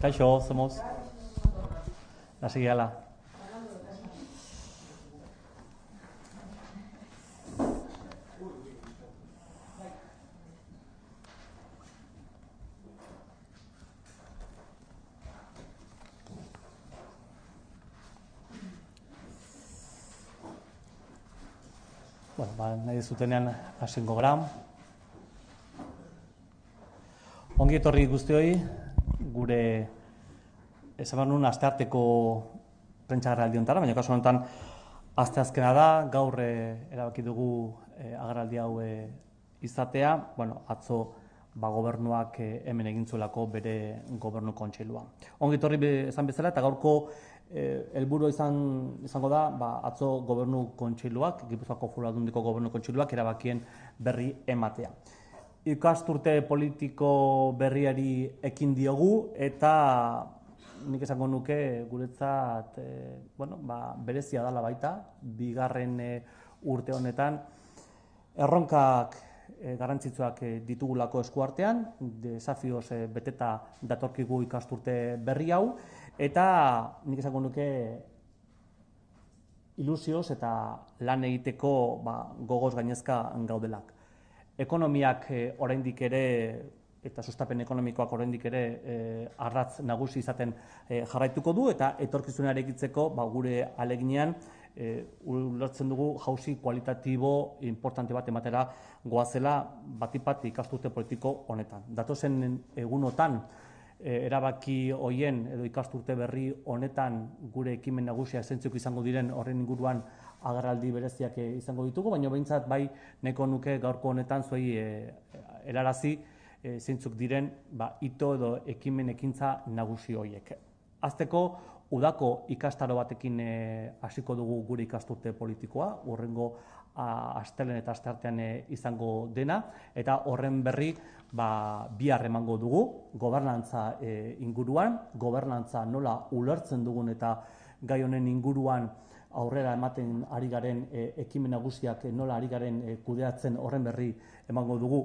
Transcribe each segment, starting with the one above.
Kaixo, somos. Lasai gehala. Nahi zutenean hasengo gara. Ongi etorri guztioi, gure esan nuen astearteko prentsagarraldi hontara, baina kasu honetan asteazkena da, gaur erabaki dugu agerraldi hau izatea, atzo gobernuak hemen egin zuelako bere gobernu kontseilua. Ongi etorri esan bezala eta gaurko helburua izango da atzo gobernu kontseiluak, Gipuzkoako Foru Aldundiko gobernu kontseiluak erabakien berri ematea. Ikasturte politiko berriari ekin diogu eta nik esango nuke guretzat berezia dela baita, bigarren urte honetan erronkak garrantzitsuak ditugulako eskuartean, desafioz beteta datorkigu ikasturte berri hau, eta nik esango nuke ilusioz eta lan egiteko gogoz gainezka gaudelak. Ekonomiak oraindik ere eta sustapen ekonomikoak oraindik ere ardatz nagusi izaten jarraituko du eta etorkizunera egitzeko gure ahaleginean ulertzen dugu jauzi kualitatibo importante bat ematera goazela batipat ikasturte politiko honetan. Datozen egunotan erabaki hoien edo ikasturte berri honetan gure ekimen nagusia zeintzuk izango diren horren inguruan agerraldi bereziak izango ditugu, baina behintzat bai nahiko nuke gaurko honetan zuei helarazi zeintzuk diren hito edo ekimen ekintza nagusi horiek. Hasteko udako ikastaro batekin hasiko dugu gure ikasturte politikoa, hurrengo astelen eta asteartean izango dena, eta horren berri bihar emango dugu, gobernantza inguruan, gobernantza nola ulertzen dugun eta gai honen inguruan aurrera ematen ari garen ekimen nagusiak nola ari garen kudeatzen horren berri emango dugu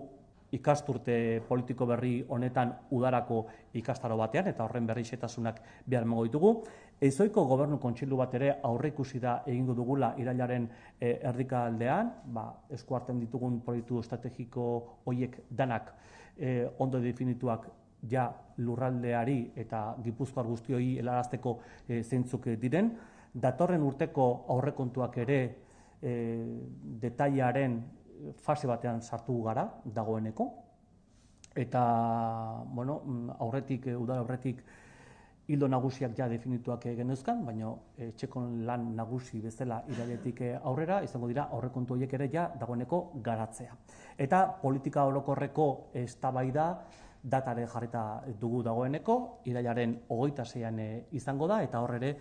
ikasturte politiko berri honetan udarako ikastaro batean, eta horren berri xetasunak bihar emango ditugu. Ezoiko gobernu kontseilu bat ere aurreikusi da egingo dugula irailaren erdikaldean, eskuartean ditugun proiektu estrategiko horiek danak ondo definituak ja lurraldeari eta Gipuzkoar guztioi helarazteko zeintzuk diren. Datorren urteko aurrekontuak ere detailearen fase batean sartu gara dagoeneko, eta udara aurretik hildo nagusiak ja definituak geneuzkan, baina etxekon lan nagusi bezala irailetik aurrera izango dira aurrekontu horiek ere ja dagoeneko garatzea. Eta politika orokorreko eztabaida datare jarrita dugu dagoeneko, irailaren 26an izango da, eta hor ere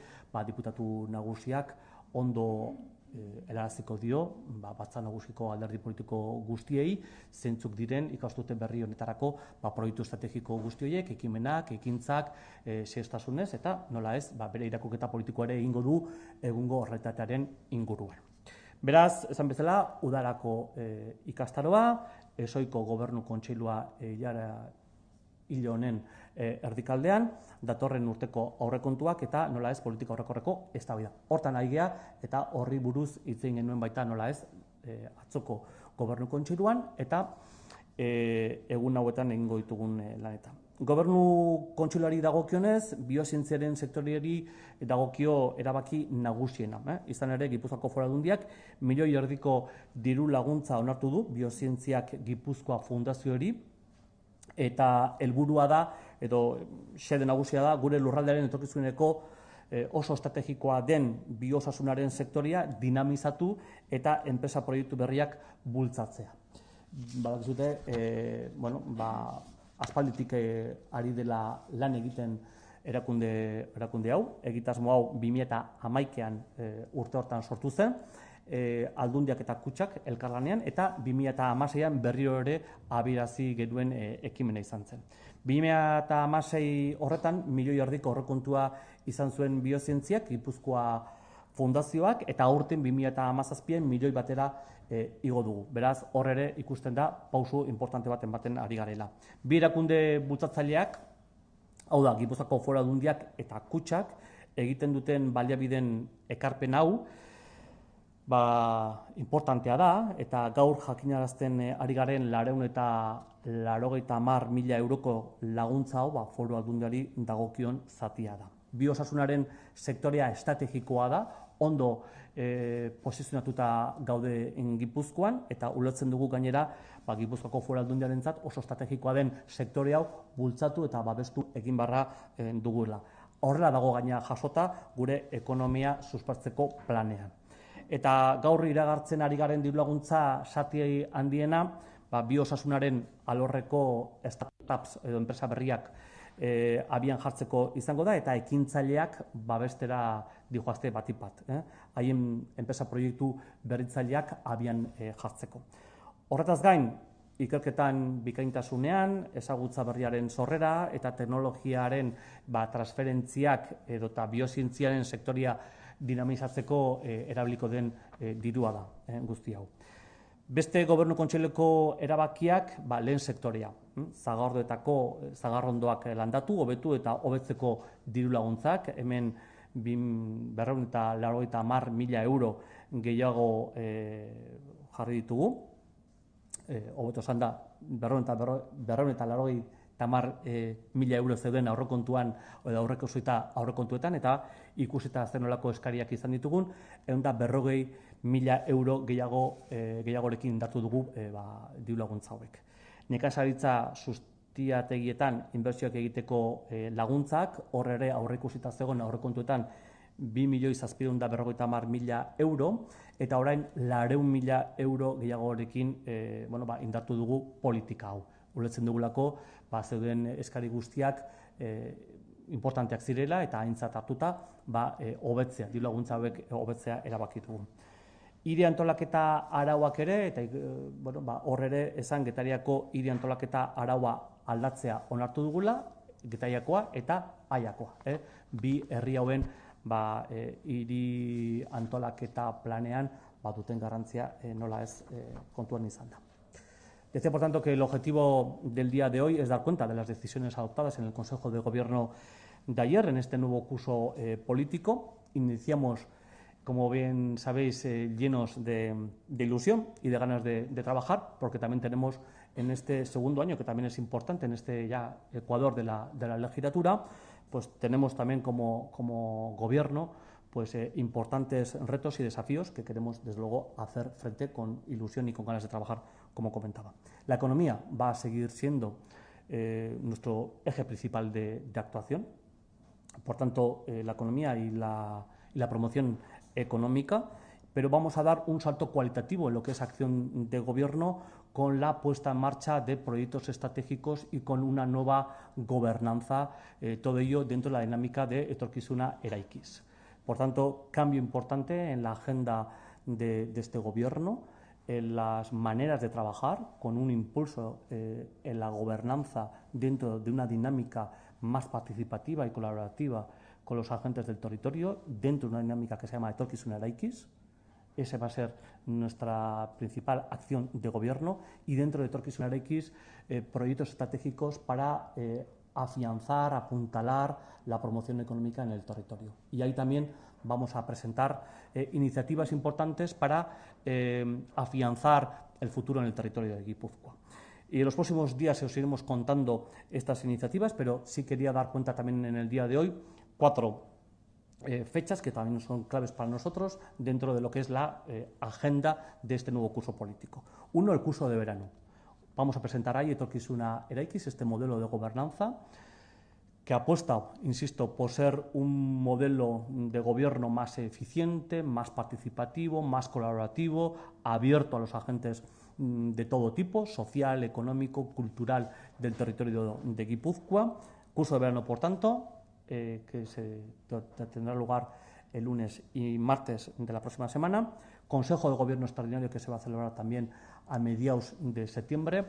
diputatu nagusiak ondo helaraziko dio Batzar Nagusiko alderdi politiko guztiei zeintzuk diren ikasturte berri honetarako proiektu estrategiko guzti horiek, ekimenak, ekintzak, zehaztasunez eta nola ez bere irakurketa politikoa ere egingo du egungo errealitatearen inguruan. Beraz, esan bezala, udarako ikastaroa, ezoiko gobernu kontseilua hil honen erdikaldean, datorren urteko aurrekontuak eta nola ez politika orokorreko eztabaida. Hortan ari gea eta horri buruz hitz egin genuen baita nola ez atzoko gobernu kontseiluan eta egun hauetan egingo ditugun lanetan. Gobernu kontseiluari dagokionez, biozientziaren sektoreari dagokio erabaki nagusiena. Izan ere, Gipuzkoako Foru Aldundiak 1,5 milioi diru laguntza onartu du biozientziak Gipuzkoa fundazioari, eta helburua da, edo xede nagusia da, gure lurraldearen etorkizuneko oso estrategikoa den biosasunaren sektoria dinamizatu eta enpresa proiektu berriak bultzatzea. Badakizute, aspalditik ari dela lan egiten erakunde hau, egitasmo hau 2011an urte hortan sortu zen, aldundiak eta kutxak elkarlanean, eta 2016an berriro ere abiarazi genuen ekimena izan zen. 2016 horretan, 1,5 milioi aurrekontua izan zuen biozientziak, Gipuzkoa fundazioak, eta aurten 2017 milioi batera igo dugu. Beraz, hor ere ikusten da pausu importante baten ari garela. Bi erakunde bultzatzaileak, hau da, Gipuzkoako Foru Aldundiak eta Kutxak egiten duten baliabideen ekarpen hau, importantea da, eta gaur jakinarazten ari garen 490.000 euroko laguntza hau Foru Aldundiari dagokion zatia da. Biosasunaren sektorea estrategikoa da, ondo posizionatuta gaude Gipuzkoan, eta ulertzen dugu gainera Gipuzkoako Foru Aldundiarentzat oso estrategikoa den sektore hau bultzatu eta babestu egin beharra dugula. Horrela dago gainera jasota gure ekonomia suspertzeko planean. Eta gaur iragartzen ari garen dirulaguntza zati handiena, biosasunaren alorreko startups edo enpresa berriak abian jartzeko izango da, eta ekintzaileak babestera dihoazte batik bat. Haien enpresa proiektu berritzaileak abian jartzeko. Horretaz gain, ikerketan bikaintasunean, ezagutza berriaren sorrera eta teknologiaren transferentziak edota biozientziaren sektoria dinamizatzeko erabiliko den dirua da guzti hau. Beste Gobernu Kontseileko erabakiak lehen sektorea. Zagarrondoak landatu, hobetu eta hobetzeko diru laguntzak. Hemen 290.000 euro gehiago jarri ditugu. Hobeto esan da, 290.000 euro zeuden aurrekontuan edo aurrekontuetan, eta ikusita zenolako eskariak izan ditugun, 240.000 euro gehiagorekin indartu dugu diru laguntza hauek. Nekazaritza sustiategietan inbertsioak egiteko laguntzak, hor ere aurreikusita zegoen aurrekontuetan 2.750.000 euro, eta orain 400.000 euro gehiagorekin indartu dugu politika hau. Ulertzen dugulako, zeuden eskari guztiak importanteak zirela eta aintzat hartuta hobetzea, diru laguntza hauek hobetzea erabaki dugu. Hiri antolaketa arauak ere, eta hor ere esan Getariako hiri antolaketa araua aldatzea onartu dugula, Getariakoa eta Aiakoa. Bi herri hauen hiri antolaketa planean duten garrantzia nola ez kontuan izan da. Decía, por tanto, que el objetivo del día de hoy es dar cuenta de las decisiones adoptadas en el Consejo de Gobierno de ayer, en este nuevo curso político. Iniciamos, como bien sabéis, llenos de ilusión y de ganas de trabajar, porque también tenemos en este segundo año, que también es importante, en este ya Ecuador de la legislatura, pues tenemos también como Gobierno importantes retos y desafíos que queremos, desde luego, hacer frente con ilusión y con ganas de trabajar, como comentaba. La economía va a seguir siendo nuestro eje principal de actuación. Por tanto, la economía y la promoción económica, pero vamos a dar un salto cualitativo en lo que es acción de Gobierno con la puesta en marcha de proyectos estratégicos y con una nueva gobernanza, todo ello dentro de la dinámica de Etorkizuna Eraikiz. Por tanto, cambio importante en la agenda de este Gobierno, en las maneras de trabajar, con un impulso en la gobernanza dentro de una dinámica más participativa y colaborativa con los agentes del territorio, dentro de una dinámica que se llama Etorkizuna Eraikiz. Esa va a ser nuestra principal acción de Gobierno, y dentro de Etorkizuna Eraikiz proyectos estratégicos para afianzar, apuntalar la promoción económica en el territorio. Y ahí también vamos a presentar iniciativas importantes para afianzar el futuro en el territorio de Guipúzcoa. Y en los próximos días os iremos contando estas iniciativas, pero sí quería dar cuenta también en el día de hoy 4 fechas que también son claves para nosotros dentro de lo que es la agenda de este nuevo curso político. Uno, el curso de verano. Vamos a presentar ahí Etorkizuna Eraikiz, este modelo de gobernanza que apuesta, insisto, por ser un modelo de gobierno más eficiente, más participativo, más colaborativo, abierto a los agentes de todo tipo, social, económico, cultural del territorio de Guipúzcoa. Curso de verano, por tanto, que tendrá lugar el lunes y martes de la próxima semana. Consejo de Gobierno extraordinario que se va a celebrar también a mediados de septiembre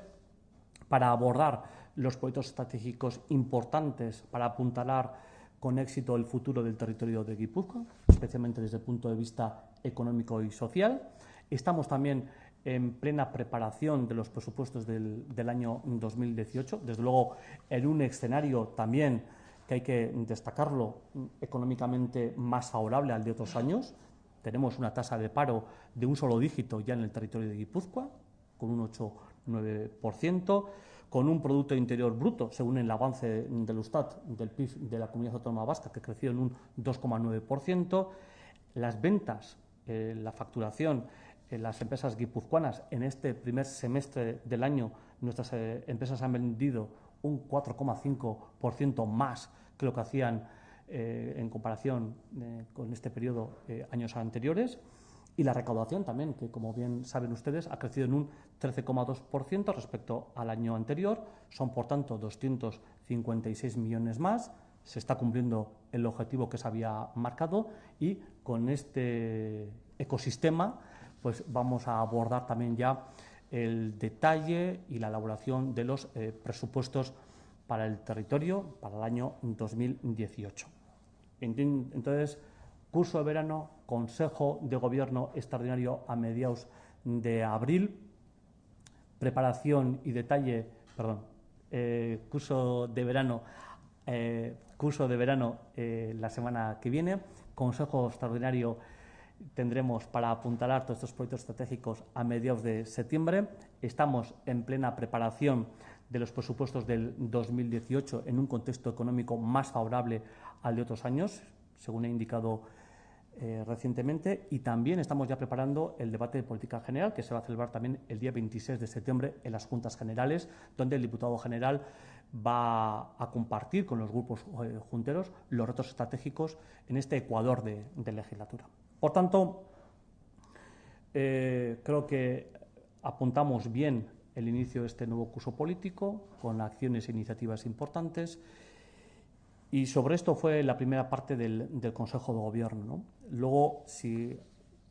para abordar los proyectos estratégicos importantes para apuntalar con éxito el futuro del territorio de Guipúzcoa, especialmente desde el punto de vista económico y social. Estamos también en plena preparación de los presupuestos del año 2018, desde luego en un escenario también que hay que destacarlo, económicamente más favorable al de otros años. Tenemos una tasa de paro de un solo dígito ya en el territorio de Guipúzcoa, con un 8,9%, con un Producto Interior Bruto, según el avance del Eustat, del PIB de la Comunidad Autónoma Vasca, que creció en un 2,9%. Las ventas, la facturación, las empresas guipuzcoanas en este primer semestre del año, nuestras empresas han vendido un 4,5% más que lo que hacían en comparación con este periodo años anteriores. Y la recaudación también, que como bien saben ustedes, ha crecido en un 13,2% respecto al año anterior. Son, por tanto, 256 millones más. Se está cumpliendo el objetivo que se había marcado y con este ecosistema pues vamos a abordar también ya el detalle y la elaboración de los presupuestos para el territorio para el año 2018. Entonces, curso de verano, Consejo de Gobierno extraordinario a mediados de abril, preparación y detalle, curso de verano la semana que viene, Consejo extraordinario tendremos para apuntalar todos estos proyectos estratégicos a mediados de septiembre. Estamos en plena preparación de los presupuestos del 2018 en un contexto económico más favorable al de otros años, según he indicado recientemente, y también estamos ya preparando el debate de política general, que se va a celebrar también el día 26 de septiembre en las Juntas Generales, donde el diputado general va a compartir con los grupos junteros los retos estratégicos en este ecuador de legislatura. Por tanto, creo que apuntamos bien el inicio de este nuevo curso político, con acciones e iniciativas importantes. Y sobre esto fue la primera parte del Consejo de Gobierno, ¿no? Luego, si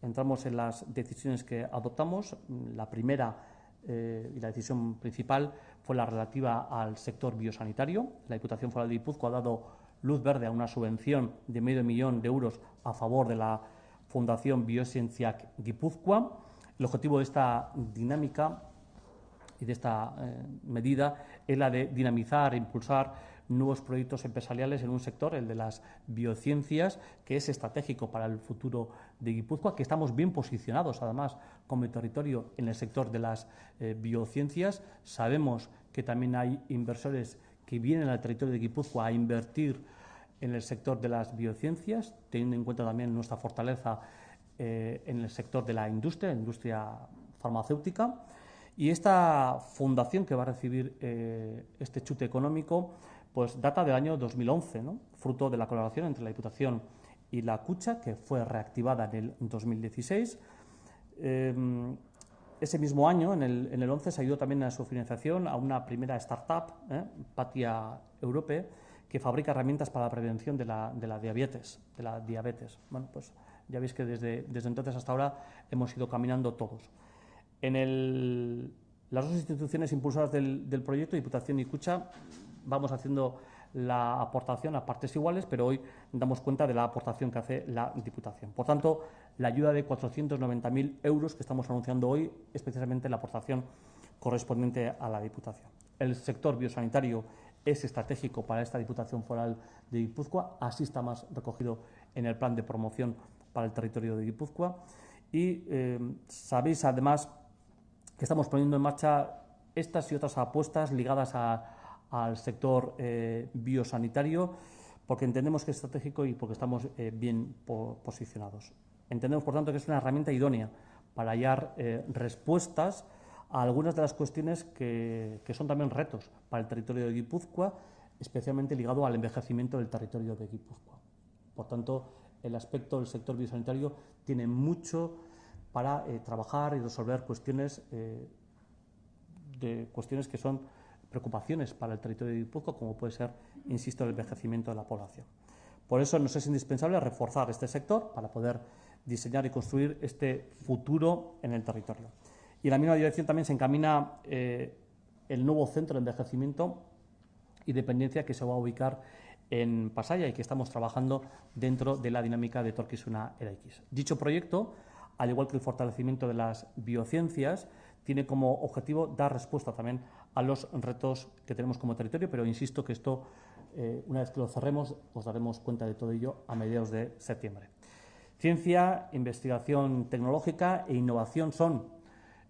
entramos en las decisiones que adoptamos, la primera y la decisión principal fue la relativa al sector biosanitario. La Diputación Foral de Guipúzcoa ha dado luz verde a una subvención de €500,000 a favor de la Fundación Bioscienziak Guipúzcoa. El objetivo de esta dinámica y de esta medida es la de dinamizar e impulsar nuevos proyectos empresariales en un sector, el de las biociencias, que es estratégico para el futuro de Guipúzcoa, que estamos bien posicionados, además, como territorio en el sector de las biociencias. Sabemos que también hay inversores que vienen al territorio de Guipúzcoa a invertir en el sector de las biociencias, teniendo en cuenta también nuestra fortaleza en el sector de la industria farmacéutica. Y esta fundación que va a recibir este chute económico pues data del año 2011, ¿no? Fruto de la colaboración entre la Diputación y la Cucha, que fue reactivada en el 2016. Ese mismo año, en el 11, se ayudó también a su financiación a una primera startup, Patia Europe, que fabrica herramientas para la prevención de la diabetes. Bueno, pues ya veis que desde entonces hasta ahora hemos ido caminando todos. Las dos instituciones impulsoras del proyecto, Diputación y Cucha, vamos haciendo la aportación a partes iguales, pero hoy damos cuenta de la aportación que hace la Diputación. Por tanto, la ayuda de 490.000 euros que estamos anunciando hoy es precisamente la aportación correspondiente a la Diputación. El sector biosanitario es estratégico para esta Diputación Foral de Guipúzcoa, así está más recogido en el plan de promoción para el territorio de Guipúzcoa. Y sabéis además que estamos poniendo en marcha estas y otras apuestas ligadas al sector biosanitario, porque entendemos que es estratégico y porque estamos bien posicionados. Entendemos, por tanto, que es una herramienta idónea para hallar respuestas a algunas de las cuestiones que son también retos para el territorio de Guipúzcoa, especialmente ligado al envejecimiento del territorio de Guipúzcoa. Por tanto, el aspecto del sector biosanitario tiene mucho para trabajar y resolver cuestiones que son preocupaciones para el territorio de Guipúzcoa, como puede ser, insisto, el envejecimiento de la población. Por eso nos es indispensable reforzar este sector para poder diseñar y construir este futuro en el territorio. Y en la misma dirección también se encamina el nuevo centro de envejecimiento y dependencia que se va a ubicar en Pasaia y que estamos trabajando dentro de la dinámica de etorkizuna eraikiz. Dicho proyecto, al igual que el fortalecimiento de las biociencias, tiene como objetivo dar respuesta también a los retos que tenemos como territorio, pero insisto que esto, una vez que lo cerremos, os daremos cuenta de todo ello a mediados de septiembre. Ciencia, investigación tecnológica e innovación son,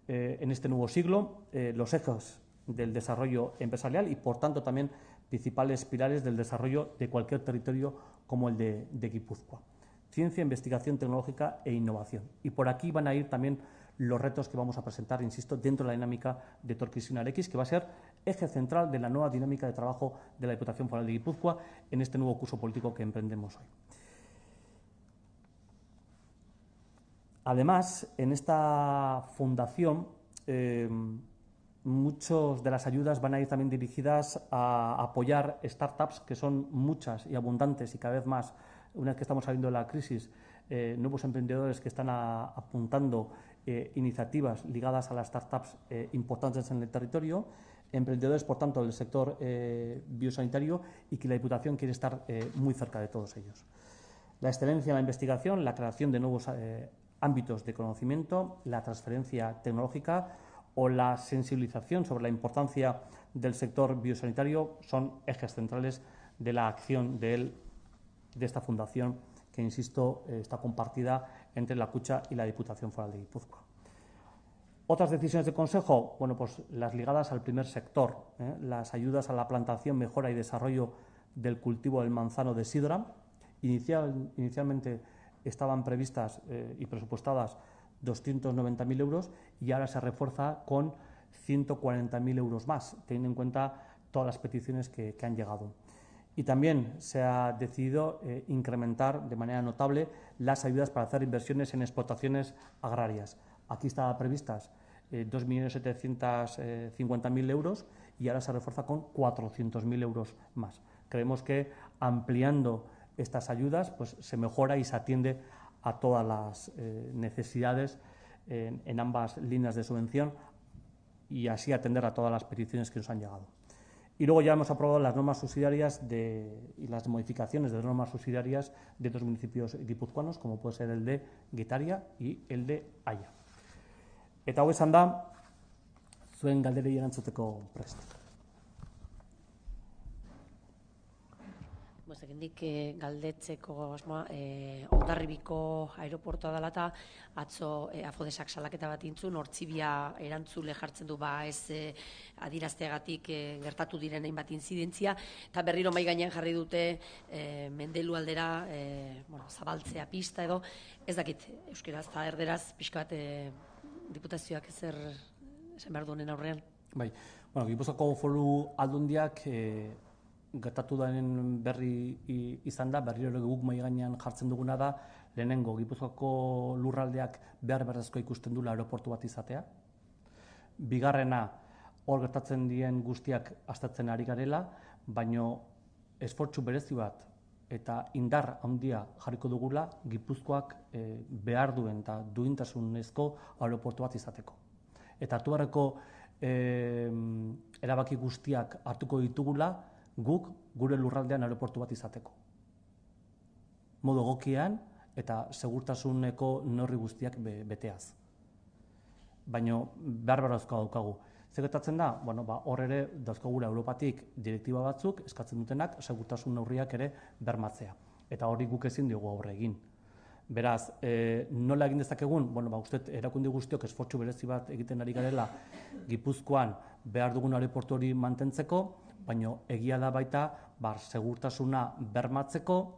en este nuevo siglo, los ejes del desarrollo empresarial y, por tanto, también principales pilares del desarrollo de cualquier territorio como el de Guipúzcoa. Ciencia, investigación tecnológica e innovación. Y por aquí van a ir también los retos que vamos a presentar, insisto, dentro de la dinámica de etorkizuna eraikiz, que va a ser eje central de la nueva dinámica de trabajo de la Diputación Foral de Guipúzcoa en este nuevo curso político que emprendemos hoy. Además, en esta fundación, muchas de las ayudas van a ir también dirigidas a apoyar startups, que son muchas y abundantes y cada vez más, una vez que estamos saliendo de la crisis, nuevos emprendedores que están apuntando iniciativas ligadas a las startups importantes en el territorio, emprendedores, por tanto, del sector biosanitario, y que la Diputación quiere estar muy cerca de todos ellos. La excelencia en la investigación, la creación de nuevos ámbitos de conocimiento, la transferencia tecnológica o la sensibilización sobre la importancia del sector biosanitario son ejes centrales de la acción de esta fundación que, insisto, está compartida entre la Kutxa y la Diputación Foral de Guipúzcoa. Otras decisiones de Consejo, bueno, pues las ligadas al primer sector, las ayudas a la plantación, mejora y desarrollo del cultivo del manzano de sidra. Inicialmente estaban previstas y presupuestadas 290.000 euros y ahora se refuerza con 140.000 euros más, teniendo en cuenta todas las peticiones que han llegado. Y también se ha decidido incrementar de manera notable las ayudas para hacer inversiones en explotaciones agrarias. Aquí estaban previstas 2.750.000 euros y ahora se refuerza con 400.000 euros más. Creemos que ampliando estas ayudas pues se mejora y se atiende a todas las necesidades en ambas líneas de subvención y así atender a todas las peticiones que nos han llegado. Y luego ya hemos aprobado las normas subsidiarias y las modificaciones de normas subsidiarias de otros municipios guipuzcoanos, como puede ser el de Getaria y el de Aya. Eta hau esan da, zuen galderei erantzuteko prest. Egendik galdetzeko asmoa, Hondarribiko aeroportua dela eta atzo Afodesak salaketa bat intzun, Hortzibia erantzule jartzen du ez adirazteagatik gertatu diren hainbat intzidentzia, eta berriro mahai gainean jarri dute Mendelu aldera zabaltzea pista edo, ez dakit, euskeraz eta erderaz, pixka bat diputazioak ezer esan behar duen aurrean. Bai, Gipuzkoako Foru Aldundiak gertatu daren berri izan da, berriro guk mahai gainean jartzen duguna da, lehenengo Gipuzkoako lurraldeak behar beharrezkoa ikusten duela aeroportu bat izatea. Bigarrena, hor gertatzen dien guztiak aztertzen ari garela, baino esfortzu berezi bat eta indar handia jarriko dugula Gipuzkoak behar duen eta duintasunezko aeroportu bat izateko. Eta hartu beharreko erabaki guztiak hartuko ditugula guk gure lurraldean aeroportu bat izateko. Modu egokian eta segurtasuneko neurri guztiak beteaz. Baina behar beharrezkoa daukagu. Zer gertatzen da? Hor ere dauzkagula Europatik direktiba batzuk eskatzen dutenak segurtasun neurriak ere bermatzea. Eta hori guk ezin diogu aurre egin. Beraz, nola egin dezakegun? Uste erakunde guztiok esfortzu berezi bat egiten ari garela Gipuzkoan behar dugun aeroportu hori mantentzeko, baina egia da baita segurtasuna bermatzeko,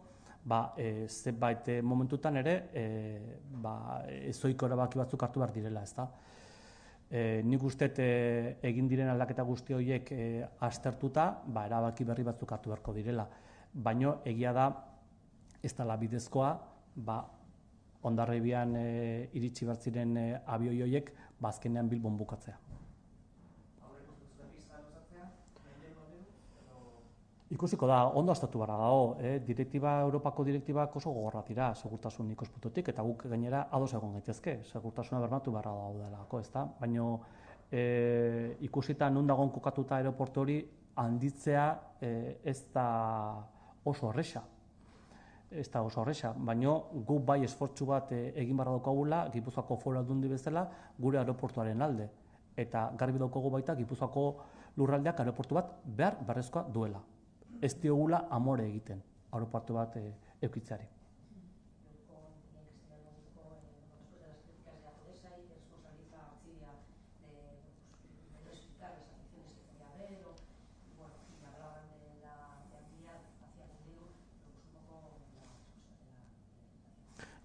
zenbait momentutan ere ezohiko erabaki batzuk hartu behar direla, ezta? Nik uste egin diren aldaketa guzti horiek aztertuta, erabaki berri batzuk hartu beharko direla. Baina egia da ez dela bidezkoa, Hondarribian iritsi behar ziren abioi horiek azkenean Bilbon bukatzea. Ikusiko da, ondo aztertu behar dago, Europako direktibak oso gogorrak dira segurtasun ikuspuntutik, eta guk gainera ados egon gaitezke, segurtasuna bermatu behar daudelako, ezta? Baina ikusita non dagoen kokatuta aeroportu hori handitzea ez da oso horreza. Ez da oso horreza, baina gu bai esfortzu bat egin barra daukagula, Gipuzkoako Foru Aldundi bezala, gure aeroportuaren alde. Eta garbi daukagu baita Gipuzkoako lurraldeak aeroportu bat beharrezkoa duela. Ez diogula amore egiten aeroportu bat eukitzeari.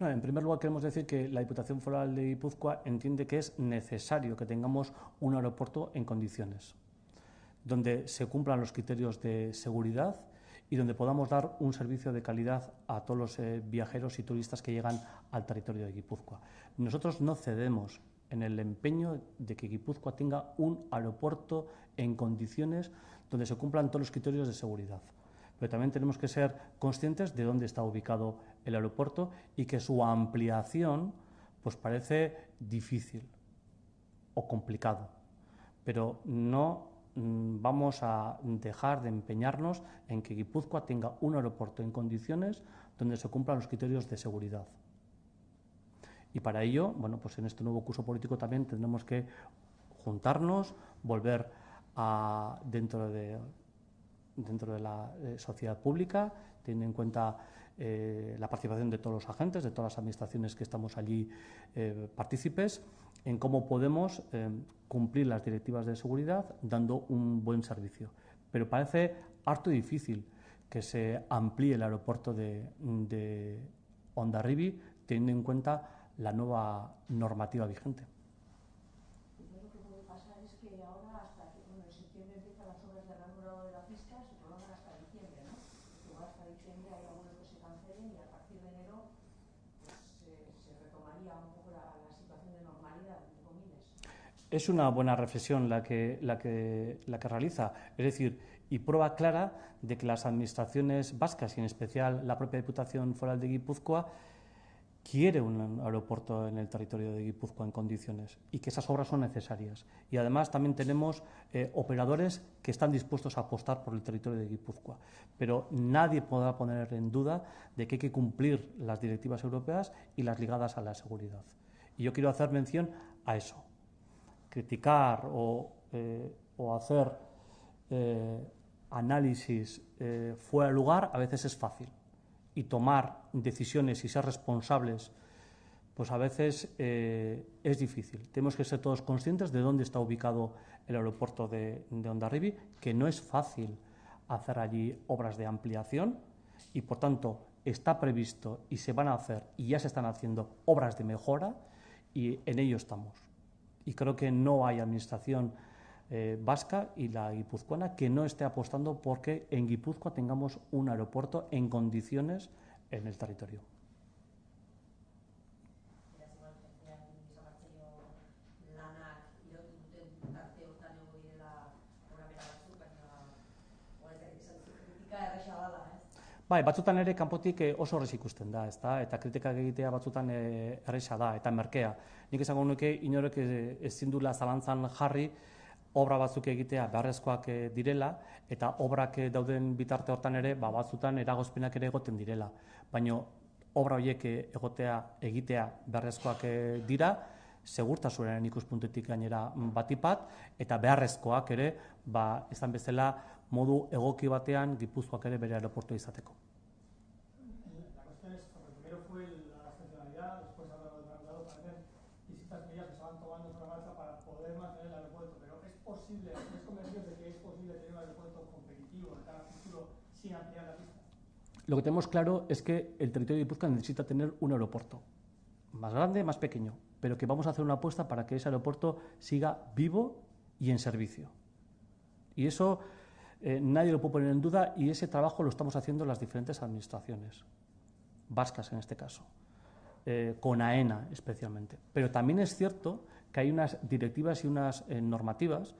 No, en primer lugar, queremos decir que la Diputación Foral de Guipúzcoa entiende que es necesario que tengamos un aeropuerto en condiciones, donde se cumplan los criterios de seguridad y donde podamos dar un servicio de calidad a todos los viajeros y turistas que llegan al territorio de Guipúzcoa. Nosotros no cedemos en el empeño de que Guipúzcoa tenga un aeropuerto en condiciones donde se cumplan todos los criterios de seguridad. Pero también tenemos que ser conscientes de dónde está ubicado el aeropuerto y que su ampliación pues parece difícil o complicado. Pero no vamos a dejar de empeñarnos en que Guipúzcoa tenga un aeropuerto en condiciones donde se cumplan los criterios de seguridad. Y para ello, bueno, pues en este nuevo curso político también tendremos que juntarnos, volver a dentro de la sociedad pública, teniendo en cuenta la participación de todos los agentes, de todas las administraciones que estamos allí partícipes, en cómo podemos cumplir las directivas de seguridad dando un buen servicio. Pero parece harto difícil que se amplíe el aeropuerto de Hondarribia teniendo en cuenta la nueva normativa vigente. Lo que puede pasar es que ahora hasta en septiembre empiezan las obras de ranurado de la pista, se prolongan hasta diciembre, ¿no? Igual hasta diciembre hay algunos que se cancelen y a partir de enero pues, se retomaría un poco la situación de normalidad, entre comillas. Es una buena reflexión la que realiza, es decir, y prueba clara de que las administraciones vascas y en especial la propia Diputación Foral de Guipúzcoa quiere un aeropuerto en el territorio de Guipúzcoa en condiciones y que esas obras son necesarias. Y además también tenemos operadores que están dispuestos a apostar por el territorio de Guipúzcoa. Pero nadie podrá poner en duda de que hay que cumplir las directivas europeas y las ligadas a la seguridad. Y yo quiero hacer mención a eso. Criticar o hacer análisis fuera de lugar a veces es fácil. Y tomar decisiones y ser responsables, pues a veces es difícil. Tenemos que ser todos conscientes de dónde está ubicado el aeropuerto de Hondarribia, que no es fácil hacer allí obras de ampliación y, por tanto, está previsto y se van a hacer y ya se están haciendo obras de mejora y en ello estamos. Y creo que no hay administración vasca y la guipuzcoana que no esté apostando porque en Guipúzcoa tengamos un aeropuerto en condiciones en el territorio. Bai, batzutan ere kanpotik oso horrez ikusten da, ezta? Eta kritikak egitea batzutan erresa da eta merkea. Nik esango nuke inorek ezin duela zalantzan jarri obra batzuk egitea beharrezkoak direla eta obrak dauden bitarte hortan ere batzutan eragozpenak ere egoten direla. Baina obra horiek egitea beharrezkoak dira, segurtasunaren ikuspuntutik gainera batipat eta beharrezkoak ere esan bezala modu egoki batean Gipuzkoak ere bere aeroportua izateko. La cuestión es, porque primero fue la excepcionalidad, después hablamos del ranurado, parecen distintas medidas que se van tomando sobre la marcha para poder mantener el aeropuerto, pero es posible, ¿estáis convencidos de que es posible tener un aeropuerto competitivo de cara al futuro sin ampliar la pista? Lo que tenemos claro es que el territorio de Guipúzcoa necesita tener un aeropuerto, más grande, más pequeño, pero que vamos a hacer una apuesta para que ese aeropuerto siga vivo y en servicio. Y eso nadie lo puede poner en duda y ese trabajo lo estamos haciendo las diferentes administraciones, vascas en este caso, con AENA especialmente. Pero también es cierto que hay unas directivas y unas normativas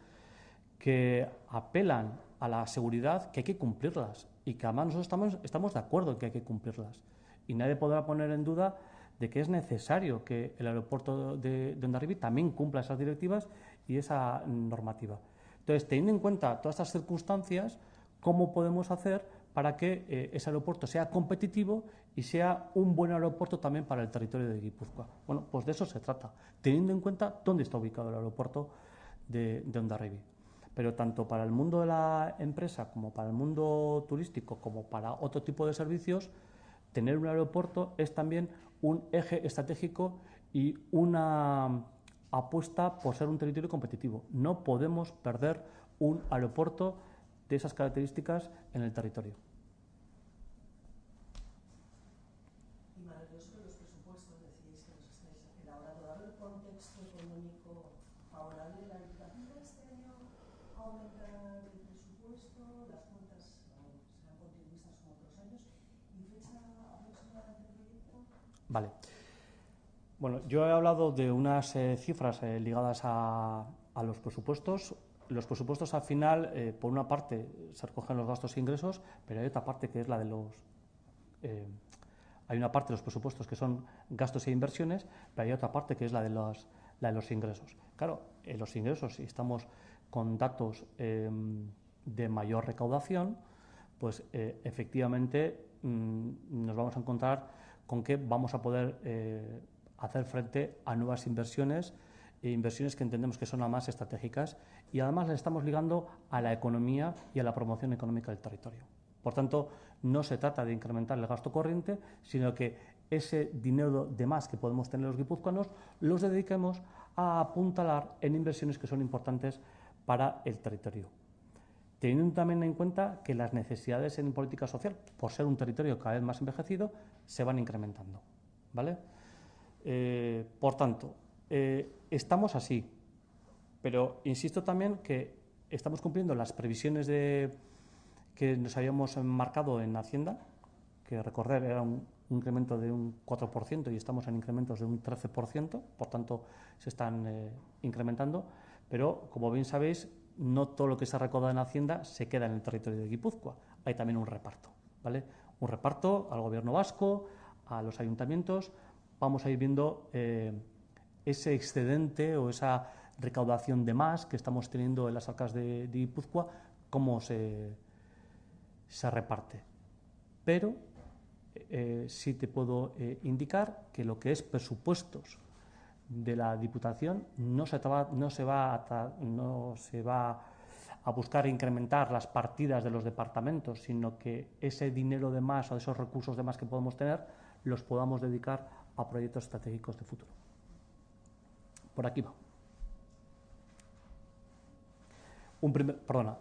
que apelan a la seguridad, que hay que cumplirlas y que además nosotros estamos de acuerdo en que hay que cumplirlas. Y nadie podrá poner en duda de que es necesario que el aeropuerto de Hondarribia también cumpla esas directivas y esa normativa. Entonces, teniendo en cuenta todas estas circunstancias, ¿cómo podemos hacer para que ese aeropuerto sea competitivo y sea un buen aeropuerto también para el territorio de Guipúzcoa. Bueno, pues de eso se trata, teniendo en cuenta dónde está ubicado el aeropuerto de Hondarribia. Pero tanto para el mundo de la empresa como para el mundo turístico como para otro tipo de servicios, tener un aeropuerto es también un eje estratégico y una apuesta por ser un territorio competitivo. No podemos perder un aeropuerto de esas características en el territorio. Y maravilloso los presupuestos, decís que los estáis elaborando. Dado el contexto económico favorable, ¿la Diputación de este año aumentará el presupuesto? ¿Las cuentas serán continuistas como otros años? ¿Y fecha aproximada del proyecto? Vale. Bueno, yo he hablado de unas cifras ligadas a los presupuestos. Los presupuestos al final, por una parte, se recogen los gastos e ingresos, pero hay otra parte que es la de los... hay una parte de los presupuestos que son gastos e inversiones, pero hay otra parte que es la de los ingresos. Claro, los ingresos, si estamos con datos de mayor recaudación, pues efectivamente nos vamos a encontrar con que vamos a poder hacer frente a nuevas inversiones e inversiones que entendemos que son además estratégicas y además las estamos ligando a la economía y a la promoción económica del territorio. Por tanto, no se trata de incrementar el gasto corriente, sino que ese dinero de más que podemos tener los guipuzcoanos los dediquemos a apuntalar en inversiones que son importantes para el territorio. Teniendo también en cuenta que las necesidades en política social, por ser un territorio cada vez más envejecido, se van incrementando, ¿vale? Por tanto, estamos así, pero insisto también que estamos cumpliendo las previsiones que nos habíamos marcado en Hacienda, que recordar era un incremento de un 4% y estamos en incrementos de un 13%, por tanto se están incrementando, pero como bien sabéis, no todo lo que se recauda en Hacienda se queda en el territorio de Guipúzcoa, hay también un reparto, ¿vale? Un reparto al gobierno vasco, a los ayuntamientos. Vamos a ir viendo ese excedente o esa recaudación de más que estamos teniendo en las arcas de Guipúzcoa, cómo se reparte. Pero sí te puedo indicar que lo que es presupuestos de la Diputación no se va a buscar incrementar las partidas de los departamentos, sino que ese dinero de más o esos recursos de más que podemos tener los podamos dedicar a proyectos estratégicos de futuro. Por aquí va.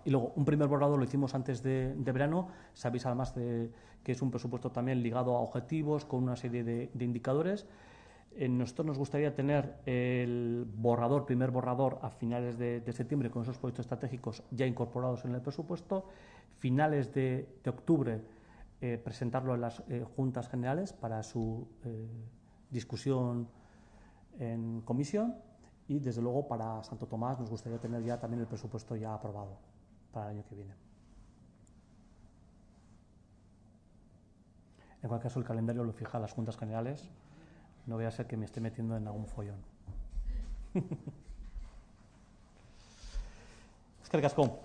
Y luego, un primer borrador lo hicimos antes de verano. Sabéis además que es un presupuesto también ligado a objetivos, con una serie de indicadores. Nosotros nos gustaría tener el primer borrador a finales de septiembre, con esos proyectos estratégicos ya incorporados en el presupuesto. Finales de octubre, presentarlo en las juntas generales para su discusión en comisión. Y, desde luego, para Santo Tomás nos gustaría tener ya también el presupuesto ya aprobado para el año que viene. En cualquier caso, el calendario lo fija las Juntas Generales. No voy a ser que me esté metiendo en algún follón. Eskerrik asko.